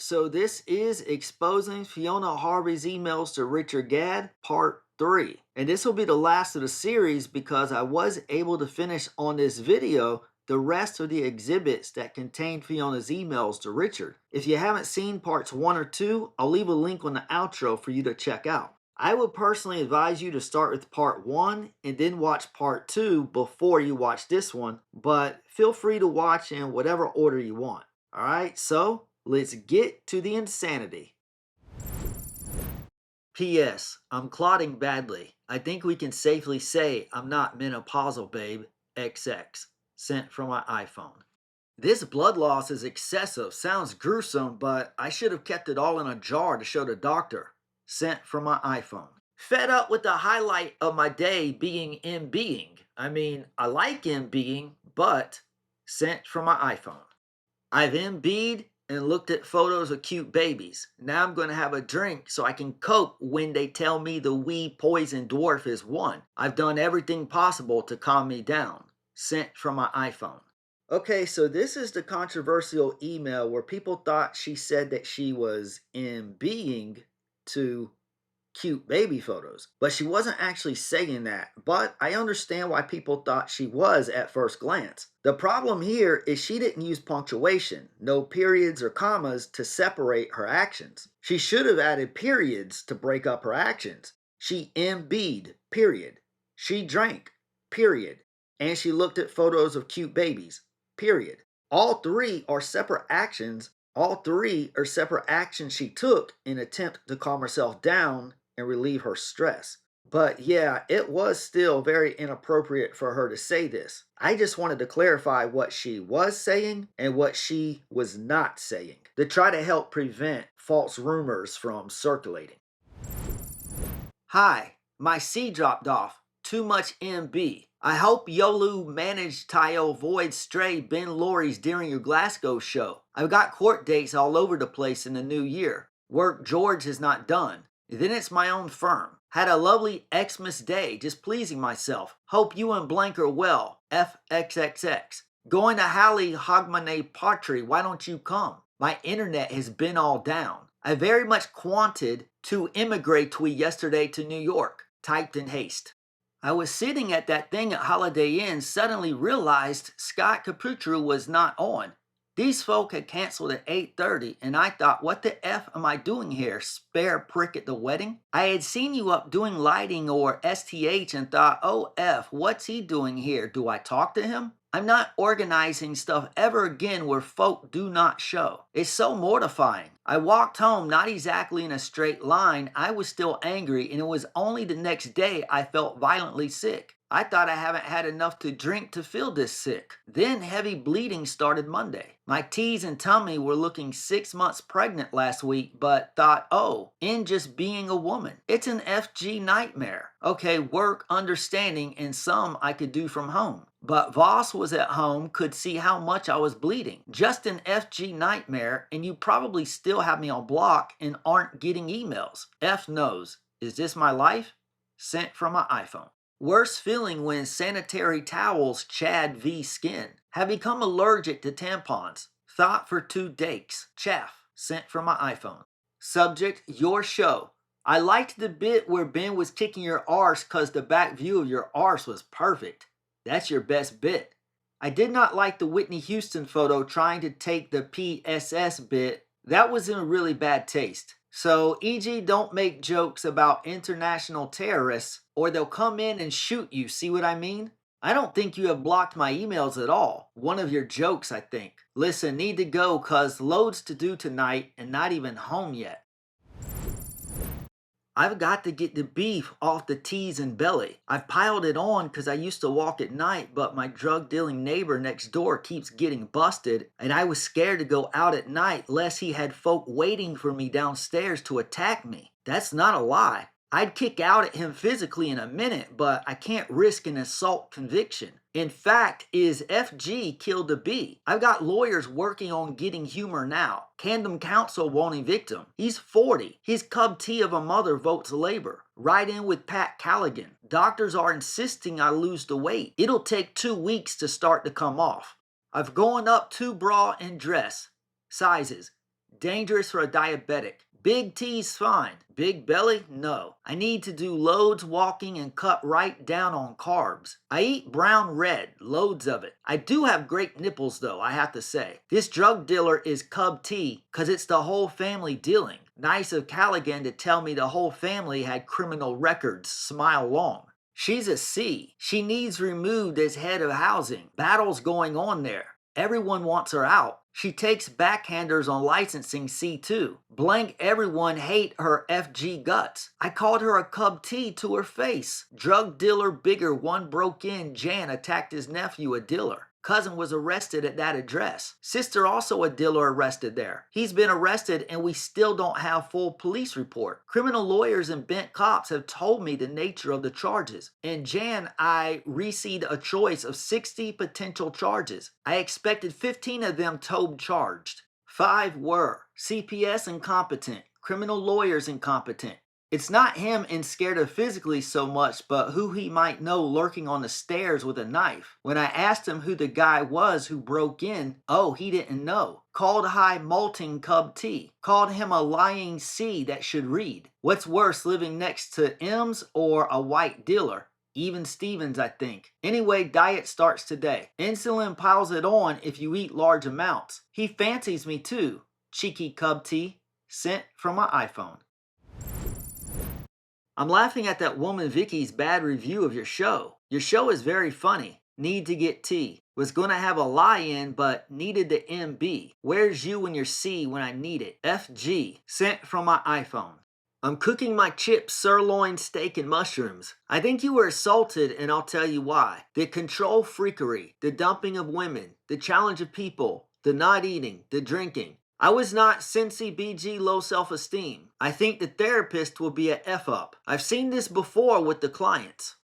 so this is Exposing Fiona Harvey's Emails to Richard Gadd, Part 3. And this will be the last of the series because I was able to finish on this video the rest of the exhibits that contain Fiona's emails to Richard. If you haven't seen parts 1 or 2, I'll leave a link on the outro for you to check out. I would personally advise you to start with part 1 and then watch part 2 before you watch this one, but feel free to watch in whatever order you want. Alright, so let's get to the insanity. P.S. I'm clotting badly. I think we can safely say I'm not menopausal, babe. XX. Sent from my iPhone. This blood loss is excessive. Sounds gruesome, but I should have kept it all in a jar to show the doctor. Sent from my iPhone. Fed up with the highlight of my day being MBing. I mean, I like MBing, but sent from my iPhone. I've MB'd and looked at photos of cute babies. Now I'm going to have a drink so I can cope when they tell me the wee poison dwarf is one. I've done everything possible to calm me down. Sent from my iPhone. Okay, so this is the controversial email where people thought she said that she was MBing to cute baby photos, but she wasn't actually saying that. But I understand why people thought she was at first glance. The problem here is she didn't use punctuation, no periods or commas to separate her actions. She should have added periods to break up her actions. She MB'd, period. She drank, period. And she looked at photos of cute babies, period. All three are separate actions. All three are separate actions she took in an attempt to calm herself down and relieve her stress. But yeah, it was still very inappropriate for her to say this. I just wanted to clarify what she was saying and what she was not saying to try to help prevent false rumors from circulating. Hi, my C dropped off. Too much MB. I hope Yolu managed to avoid stray Ben Lorries during your Glasgow show. I've got court dates all over the place in the new year. Work George is not done. Then it's my own firm. Had a lovely Xmas day, just pleasing myself. Hope you and Blank are well. FXXX. Going to Halle Hogmanay Patry, why don't you come? My internet has been all down. I very much wanted to immigrate yesterday to New York. Typed in haste. I was sitting at that thing at Holiday Inn, suddenly realized Scott Caputru was not on. These folk had canceled at 8:30, and I thought, what the F am I doing here, spare prick at the wedding? I had seen you up doing lighting or STH and thought, oh F, what's he doing here? Do I talk to him? I'm not organizing stuff ever again where folk do not show. It's so mortifying. I walked home not exactly in a straight line. I was still angry, and it was only the next day I felt violently sick. I thought I haven't had enough to drink to feel this sick. Then heavy bleeding started Monday. My T's and tummy were looking 6 months pregnant last week, but thought, oh, in just being a woman. It's an FG nightmare. Okay, work, understanding, and some I could do from home. But Voss was at home, could see how much I was bleeding. Just an FG nightmare, and you probably still have me on block and aren't getting emails. F knows. Is this my life? Sent from my iPhone. Worst feeling when sanitary towels Chad V skin. Have become allergic to tampons. Thought for 2 dates. Chaff. Sent from my iPhone. Subject, your show. I liked the bit where Ben was kicking your arse cause the back view of your arse was perfect. That's your best bit. I did not like the Whitney Houston photo trying to take the PSS bit. That was in really bad taste. So, e.g., don't make jokes about international terrorists or they'll come in and shoot you, see what I mean? I don't think you have blocked my emails at all. One of your jokes, I think. Listen, need to go cause loads to do tonight and not even home yet. I've got to get the beef off the T's and belly. I've piled it on because I used to walk at night, but my drug-dealing neighbor next door keeps getting busted, and I was scared to go out at night lest he had folk waiting for me downstairs to attack me. That's not a lie. I'd kick out at him physically in a minute, but I can't risk an assault conviction. In fact, is FG killed the bee? I've got lawyers working on getting humor now. Camden Council won't evict him. He's 40. His cub T of a mother votes labor. Right in with Pat Callaghan. Doctors are insisting I lose the weight. It'll take 2 weeks to start to come off. I've gone up 2 bra and dress. Sizes. Dangerous for a diabetic. Big T's fine. Big belly? No. I need to do loads walking and cut right down on carbs. I eat brown red, loads of it. I do have great nipples though, I have to say. This drug dealer is Cub T, cause it's the whole family dealing. Nice of Callaghan to tell me the whole family had criminal records. Smile long. She's a C. She needs removed as head of housing. Battles going on there. Everyone wants her out. She takes backhanders on licensing C2. Blank everyone hate her FG guts. I called her a Cub T to her face. Drug dealer bigger one broke in. Jan attacked his nephew, a dealer. Cousin was arrested at that address. Sister also a dealer arrested there. He's been arrested and we still don't have full police report. Criminal lawyers and bent cops have told me the nature of the charges. In Jan, I received a choice of 60 potential charges. I expected 15 of them told charged. 5 were CPS incompetent, criminal lawyers incompetent. It's not him and scared of physically so much, but who he might know lurking on the stairs with a knife. When I asked him who the guy was who broke in, oh, he didn't know. Called high molting Cub T. Called him a lying C that should read. What's worse, living next to M's or a white dealer? Even Stevens, I think. Anyway, diet starts today. Insulin piles it on if you eat large amounts. He fancies me too. Cheeky Cub T. Sent from my iPhone. I'm laughing at that woman Vicky's bad review of your show. Your show is very funny. Need to get T. Was gonna have a lie in, but needed the MB. Where's you and your C when I need it? FG. Sent from my iPhone. I'm cooking my chips, sirloin, steak, and mushrooms. I think you were assaulted, and I'll tell you why. The control freakery, the dumping of women, the challenge of people, the not eating, the drinking. I was not Cincy BG low self-esteem. I think the therapist will be a F-up. I've seen this before with the clients.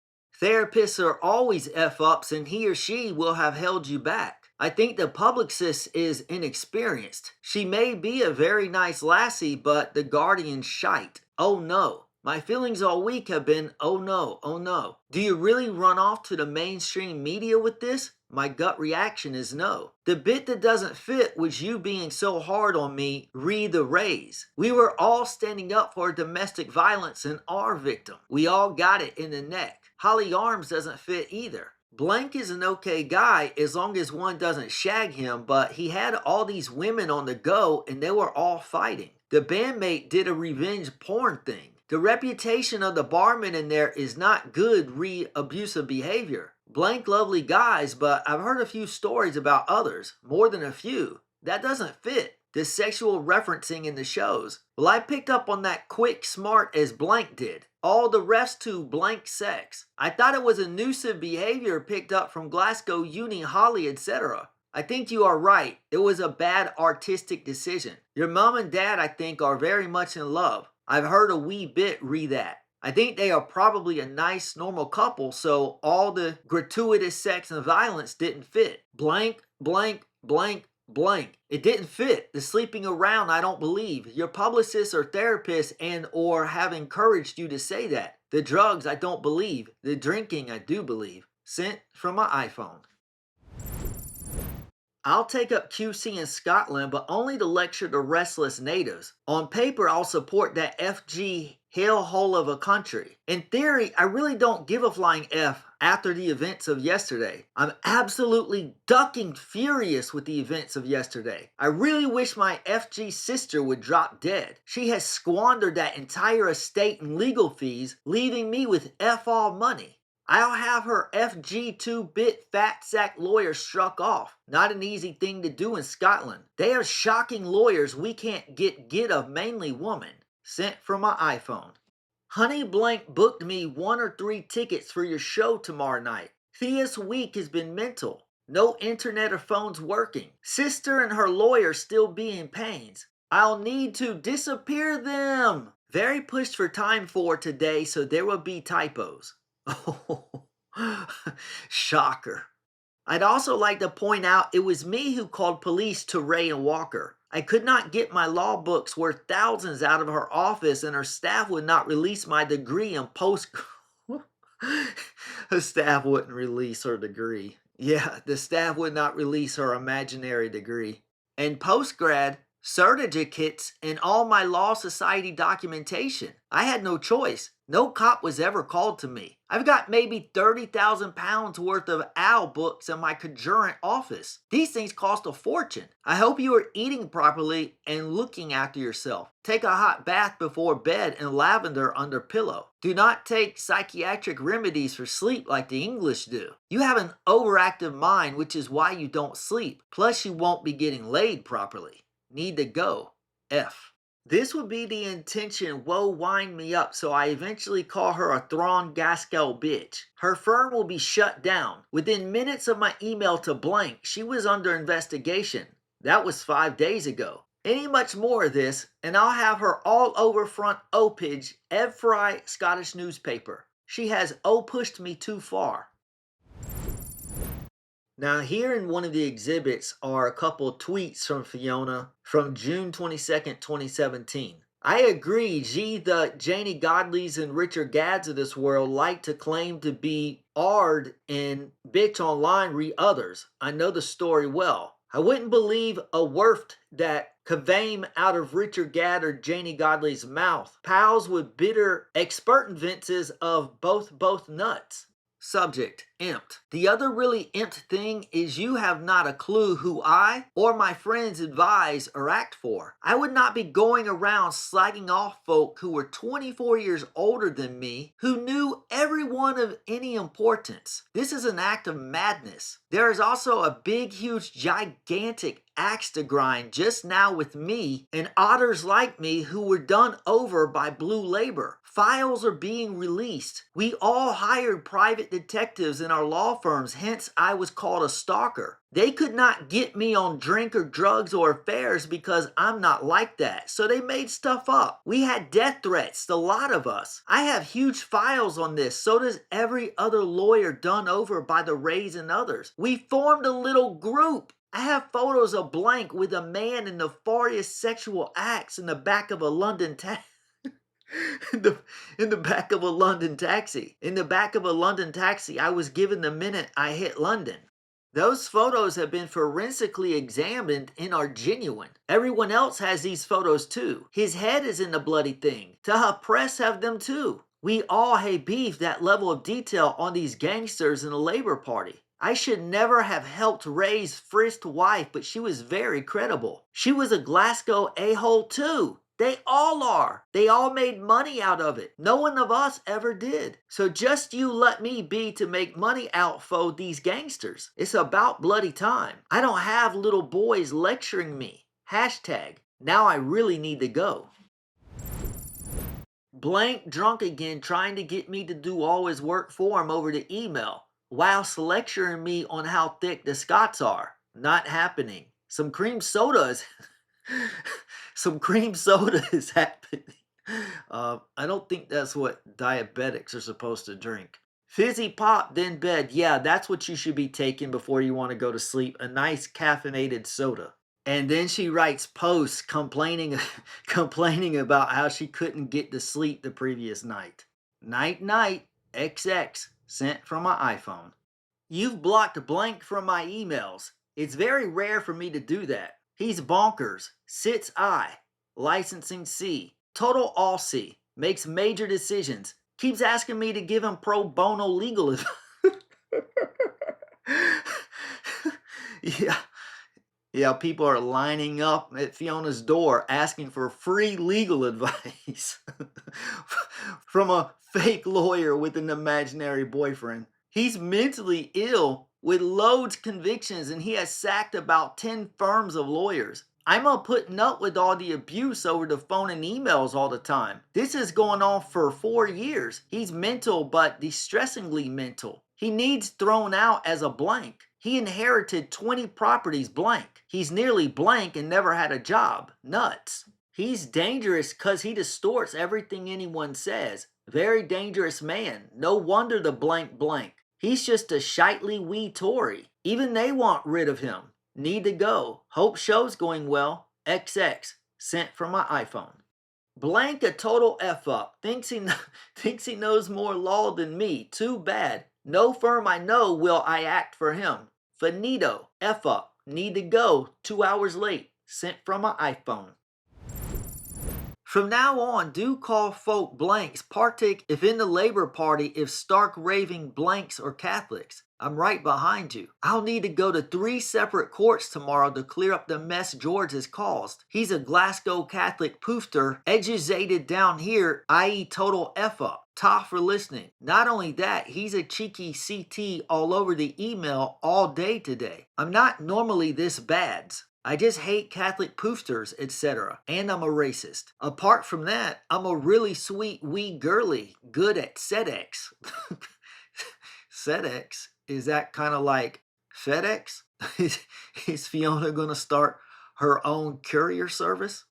Therapists are always F-ups and he or she will have held you back. I think the publicist is inexperienced. She may be a very nice lassie, but the guardian's shite. Oh no. My feelings all week have been, oh no, oh no. Do you really run off to the mainstream media with this? My gut reaction is no. The bit that doesn't fit was you being so hard on me, re the raise. We were all standing up for domestic violence and our victim. We all got it in the neck. Holly Arms doesn't fit either. Blank is an okay guy as long as one doesn't shag him, but he had all these women on the go and they were all fighting. The bandmate did a revenge porn thing. The reputation of the barman in there is not good abusive behavior. Blank lovely guys, but I've heard a few stories about others, more than a few. That doesn't fit. The sexual referencing in the shows. Well, I picked up on that quick smart as Blank did. All the rest to blank sex. I thought it was elusive behavior picked up from Glasgow Uni, Holly, etc. I think you are right. It was a bad artistic decision. Your mom and dad, I think, are very much in love. I've heard a wee bit re that. I think they are probably a nice, normal couple, so all the gratuitous sex and violence didn't fit. Blank, blank, blank, blank. It didn't fit. The sleeping around, I don't believe. Your publicists or therapists and or have encouraged you to say that. The drugs, I don't believe. The drinking, I do believe. Sent from my iPhone. I'll take up QC in Scotland, but only to lecture the restless natives. On paper, I'll support that FG hellhole of a country. In theory, I really don't give a flying F after the events of yesterday. I'm absolutely ducking furious with the events of yesterday. I really wish my FG sister would drop dead. She has squandered that entire estate and legal fees, leaving me with F all money. I'll have her FG 2-bit fat sack lawyer struck off. Not an easy thing to do in Scotland. They are shocking lawyers we can't get of, mainly women. Sent from my iPhone. Honey Blank booked me 1 or 3 tickets for your show tomorrow night. Thea's week has been mental. No internet or phones working. Sister and her lawyer still being pains. I'll need to disappear them. Very pushed for time for today, so there will be typos. Oh, shocker. I'd also like to point out it was me who called police to Ray and Walker. I could not get my law books worth thousands out of her office and her staff would not release my degree in post... Her staff wouldn't release her degree. Yeah, the staff would not release her imaginary degree. And post-grad, certificates, and all my Law Society documentation. I had no choice. No cop was ever called to me. I've got maybe 30,000 pounds worth of owl books in my conjurant office. These things cost a fortune. I hope you are eating properly and looking after yourself. Take a hot bath before bed and lavender under pillow. Do not take psychiatric remedies for sleep like the English do. You have an overactive mind, which is why you don't sleep. Plus, you won't be getting laid properly. Need to go. F. This would be the intention, woe wind me up, so I eventually call her a Thrawn Gaskell bitch. Her firm will be shut down. Within minutes of my email to blank, she was under investigation. That was 5 days ago. Any much more of this, and I'll have her all over front O-Page, every Scottish newspaper. She has pushed me too far. Now here in one of the exhibits are a couple of tweets from Fiona from June 22nd, 2017. I agree, the Janie Godleys and Richard Gadds of this world like to claim to be Ard and bitch online re others. I know the story well. I wouldn't believe a word that came out of Richard Gadd or Janie Godley's mouth. Pals with bitter expertences of both nuts. Subject, imped. The other really imped thing is you have not a clue who I or my friends advise or act for. I would not be going around slagging off folk who were 24 years older than me, who knew everyone of any importance. This is an act of madness. There is also a big, huge, gigantic axe to grind just now with me and otters like me who were done over by blue labor. Files are being released. We all hired private detectives in our law firms, hence I was called a stalker. They could not get me on drink or drugs or affairs because I'm not like that, so they made stuff up. We had death threats, a lot of us. I have huge files on this, so does every other lawyer done over by the Rays and others. We formed a little group. I have photos of blank with a man in nefarious sexual acts in the back of a London taxi. In the back of a London taxi. In the back of a London taxi, I was given the minute I hit London. Those photos have been forensically examined and are genuine. Everyone else has these photos too. His head is in the bloody thing. Taha Press have them too. We all have beef that level of detail on these gangsters in the Labour Party. I should never have helped raise Frist's wife, but she was very credible. She was a Glasgow a-hole too. They all are. They all made money out of it. No one of us ever did. So just you let me be to make money out for these gangsters. It's about bloody time. I don't have little boys lecturing me. Hashtag, now I really need to go. Blank drunk again trying to get me to do all his work for him over the email, whilst lecturing me on how thick the Scots are. Not happening. Some cream sodas. Some cream soda is happening. I don't think that's what diabetics are supposed to drink. Fizzy pop, then bed. Yeah, that's what you should be taking before you want to go to sleep. A nice caffeinated soda. And then she writes posts complaining about how she couldn't get to sleep the previous night. Night night, XX, sent from my iPhone. You've blocked blank from my emails. It's very rare for me to do that. He's bonkers. Sits I. Licensing C. Total all C. Makes major decisions. Keeps asking me to give him pro bono legal advice. Yeah, people are lining up at Fiona's door asking for free legal advice from a fake lawyer with an imaginary boyfriend. He's mentally ill with loads convictions and he has sacked about 10 firms of lawyers. I'm putting up with all the abuse over the phone and emails all the time. This is going on for 4 years. He's mental, but distressingly mental. He needs thrown out as a blank. He inherited 20 properties blank. He's nearly blank and never had a job. Nuts. He's dangerous because he distorts everything anyone says. Very dangerous man. No wonder the blank blank. He's just a shitely wee Tory. Even they want rid of him. Need to go. Hope show's going well. XX. Sent from my iPhone. Blank a total F up. Thinks he knows more law than me. Too bad. No firm I know will I act for him. Finito. F up. Need to go. 2 hours late. Sent from my iPhone. From now on, do call folk blanks, partake if in the Labor Party if stark raving blanks or Catholics. I'm right behind you. I'll need to go to 3 separate courts tomorrow to clear up the mess George has caused. He's a Glasgow Catholic poofter, educated down here, i.e. total F-up. Ta for listening. Not only that, he's a cheeky CT all over the email all day today. I'm not normally this bad. I just hate Catholic poofters, etc. And I'm a racist. Apart from that, I'm a really sweet wee girly, good at sedex. Sedex? Is that kind of like FedEx? Is Fiona gonna start her own courier service?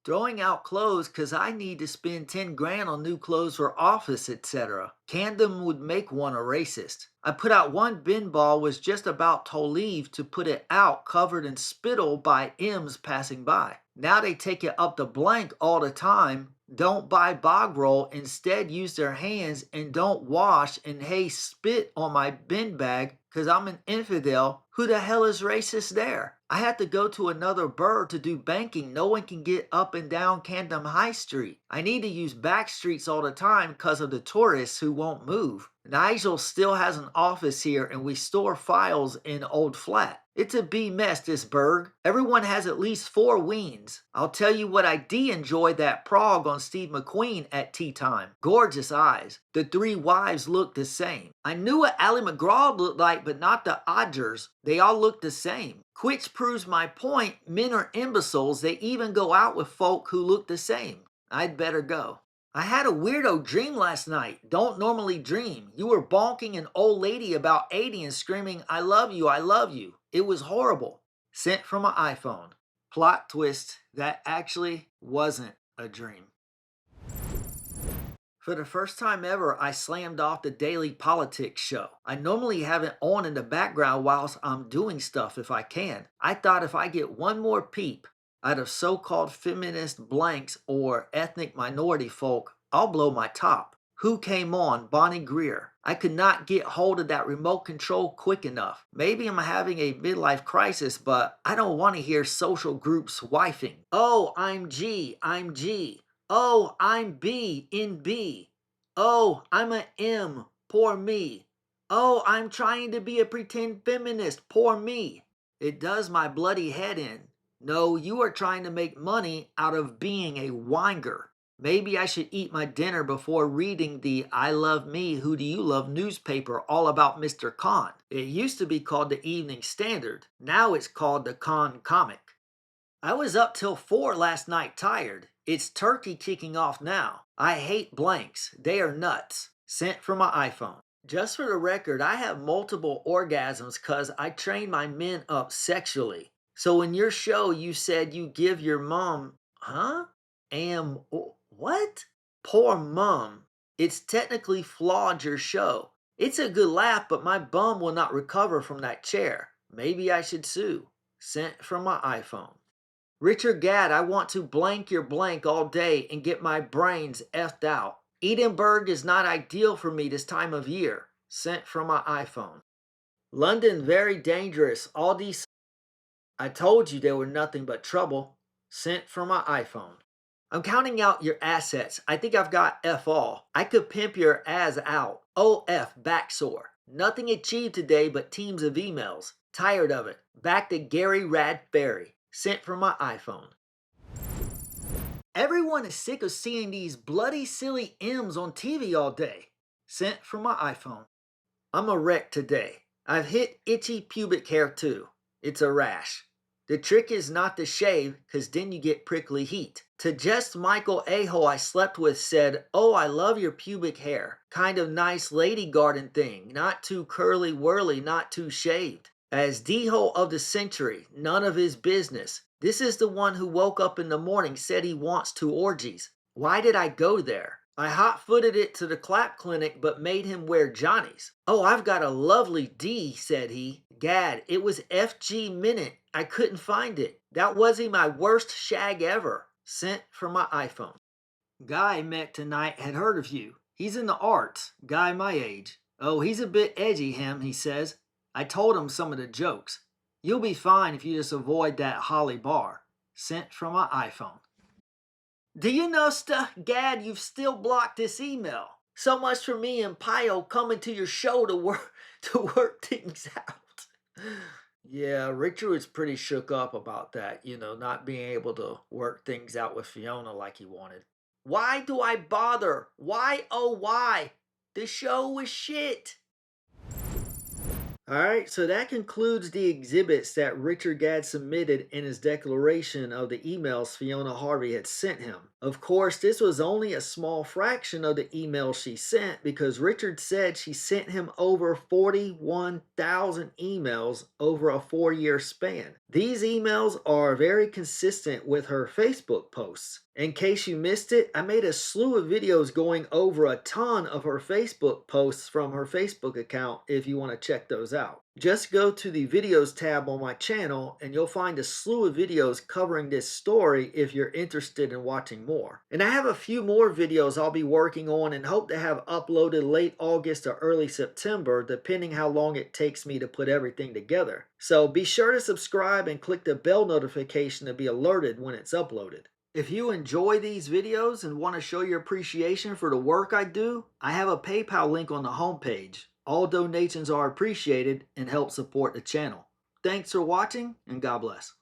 Throwing out clothes because I need to spend 10 grand on new clothes for office, etc. Camden would make one a racist. I put out one bin ball, was just about to leave to put it out covered in spittle by M's passing by. Now they take it up the blank all the time. Don't buy bog roll, instead use their hands, and don't wash and hey spit on my bin bag because I'm an infidel. Who the hell is racist there? I had to go to another burr to do banking. No one can get up and down Camden High Street. I need to use back streets all the time because of the tourists who won't move. Nigel still has an office here and we store files in old flat. It's a B mess, this burg. Everyone has at least 4 weens. I'll tell you what, I enjoyed that prog on Steve McQueen at tea time. Gorgeous eyes. The 3 wives looked the same. I knew what Ally McGraw looked like, but not the Odgers. They all looked the same. Which proves my point, men are imbeciles. They even go out with folk who look the same. I'd better go. I had a weirdo dream last night. Don't normally dream. You were bonking an old lady about 80 and screaming, I love you, I love you. It was horrible. Sent from my iPhone. Plot twist, that actually wasn't a dream. For the first time ever, I slammed off the daily politics show. I normally have it on in the background whilst I'm doing stuff if I can. I thought if I get one more peep out of so-called feminist blanks or ethnic minority folk, I'll blow my top. Who came on? Bonnie Greer. I could not get hold of that remote control quick enough. Maybe I'm having a midlife crisis, but I don't want to hear social groups wifing. Oh, I'm G, I'm G. Oh, I'm B in B. Oh, I'm a M. Poor me. Oh, I'm trying to be a pretend feminist. Poor me. It does my bloody head in. No, you are trying to make money out of being a whinger. Maybe I should eat my dinner before reading the I Love Me, Who Do You Love newspaper all about Mr. Khan. It used to be called the Evening Standard. Now it's called the Khan Comic. I was up till 4 last night tired. It's turkey kicking off now. I hate blanks. They are nuts. Sent from my iPhone. Just for the record, I have multiple orgasms because I train my men up sexually. So in your show, you said you give your mom, what? Poor mom. It's technically flawed, your show. It's a good laugh, but my bum will not recover from that chair. Maybe I should sue. Sent from my iPhone. Richard Gadd, I want to blank your blank all day and get my brains effed out. Edinburgh is not ideal for me this time of year. Sent from my iPhone. London very dangerous. All these... I told you they were nothing but trouble. Sent from my iPhone. I'm counting out your assets. I think I've got F all. I could pimp your ass out. OF backsore. Nothing achieved today but teams of emails. Tired of it. Back to Gary Rad Ferry. Sent from my iPhone. Everyone is sick of seeing these bloody silly M's on TV all day. Sent from my iPhone. I'm a wreck today. I've hit itchy pubic hair too. It's a rash. The trick is not to shave, cause then you get prickly heat. To just Michael Aho I slept with said, oh, I love your pubic hair. Kind of nice lady garden thing. Not too curly whirly, not too shaved. As D-ho of the century, none of his business. This is the one who woke up in the morning, said he wants 2 orgies. Why did I go there? I hot-footed it to the clap clinic but made him wear Johnny's. Oh, I've got a lovely D, said he. Gad, it was FG minute. I couldn't find it. That wasn't my worst shag ever. Sent from my iPhone. Guy met tonight had heard of you. He's in the arts. Guy my age. Oh, he's a bit edgy, him, he says. I told him some of the jokes. You'll be fine if you just avoid that Holly bar. Sent from my iPhone. Do you know, Gadd, you've still blocked this email? So much for me and Pio coming to your show to work things out. Yeah, Richard was pretty shook up about that, not being able to work things out with Fiona like he wanted. Why do I bother? Why, oh why? The show was shit. Alright, so that concludes the exhibits that Richard Gadd submitted in his declaration of the emails Fiona Harvey had sent him. Of course, this was only a small fraction of the emails she sent because Richard said she sent him over 41,000 emails over a 4-year span. These emails are very consistent with her Facebook posts. In case you missed it, I made a slew of videos going over a ton of her Facebook posts from her Facebook account if you want to check those out. Just go to the videos tab on my channel and you'll find a slew of videos covering this story if you're interested in watching more. And I have a few more videos I'll be working on and hope to have uploaded late August or early September, depending how long it takes me to put everything together. So be sure to subscribe and click the bell notification to be alerted when it's uploaded. If you enjoy these videos and want to show your appreciation for the work I do, I have a PayPal link on the homepage. All donations are appreciated and help support the channel. Thanks for watching and God bless.